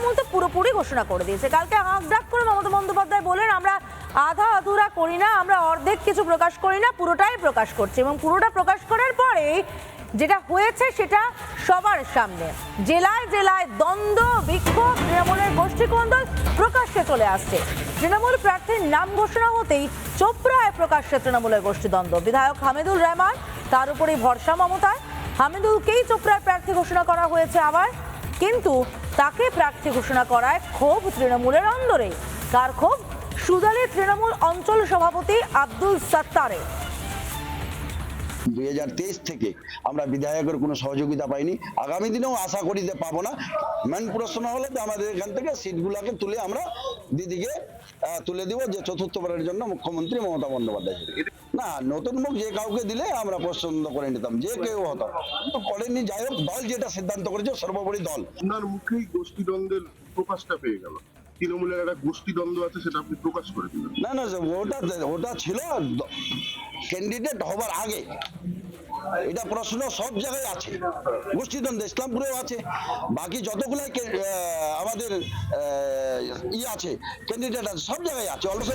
তৃণমূল তো পুরোপুরি ঘোষণা করে দিয়েছে। কালকে হাঁক ডাক করে মমতা বন্দ্যোপাধ্যায় বলেন, আমরা আধা আধুরা করি না, আমরা অর্ধেক কিছু প্রকাশ করি না, পুরোটাই প্রকাশ করছি। এবং পুরোটা প্রকাশ করার পরে যেটা হয়েছে সেটা সবার সামনে, জেলায় জেলায় দ্বন্দ্ব, বিক্ষোভ, তৃণমূলের গোষ্ঠীকন্দল প্রকাশ্যে চলে আসছে। তৃণমূল প্রার্থীর নাম ঘোষণা হতেই চোপড়ায় প্রকাশ্যে তৃণমূলের গোষ্ঠীদ্বন্দ্ব। বিধায়ক হামিদুর রহমান, তার উপরেই ভরসা মমতায়। হামিদুলকেই চোপড়ায় প্রার্থী ঘোষণা করা হয়েছে আবার, কিন্তু তাকে প্রার্থী ঘোষণা করায় ক্ষোভ তৃণমূলের অন্দরে। কার ক্ষোভ? সুদালি তৃণমূল অঞ্চল সভাপতি আব্দুল সত্তারের। 2023 থেকে আমরা বিধায়কের কোনো সহযোগিতা পাইনি, আগামী দিনেও আশা করি যে পাবো না। মেন প্রশ্ন হলো যে আমাদের এখান থেকে সিটগুলোকে তুলে আমরা দিদিকে তুলে দিব, যে চতুর্থবারের জন্য মুখ্যমন্ত্রী মমতা বন্দ্যোপাধ্যায়। না, নতুন মুখ যে কাউকে দিলে আমরা পছন্দ করে নিতাম, যে কেউ হতো, তো করেনি। যাই হোক, দল যেটা সিদ্ধান্ত করেছে, সর্বোপরি দল। আপনার মুখেই গোষ্ঠীদ্বন্দ্বের প্রকাশটা পেয়ে গেল, তৃণমূলের একটা গোষ্ঠীদ্বন্দ্ব আছে সেটা আপনি প্রকাশ করে দিলেন। না না, ওটা ছিল ক্যান্ডিডেট হবার আগে। এটা প্রশ্ন সব জায়গায় আছে, গোষ্ঠীদ্বন্দ্ব ইসলামপুরেও আছে, বাকি যতগুলাই আমাদের আছে ক্যান্ডিডেট আছে, সব জায়গায় আছে। অলস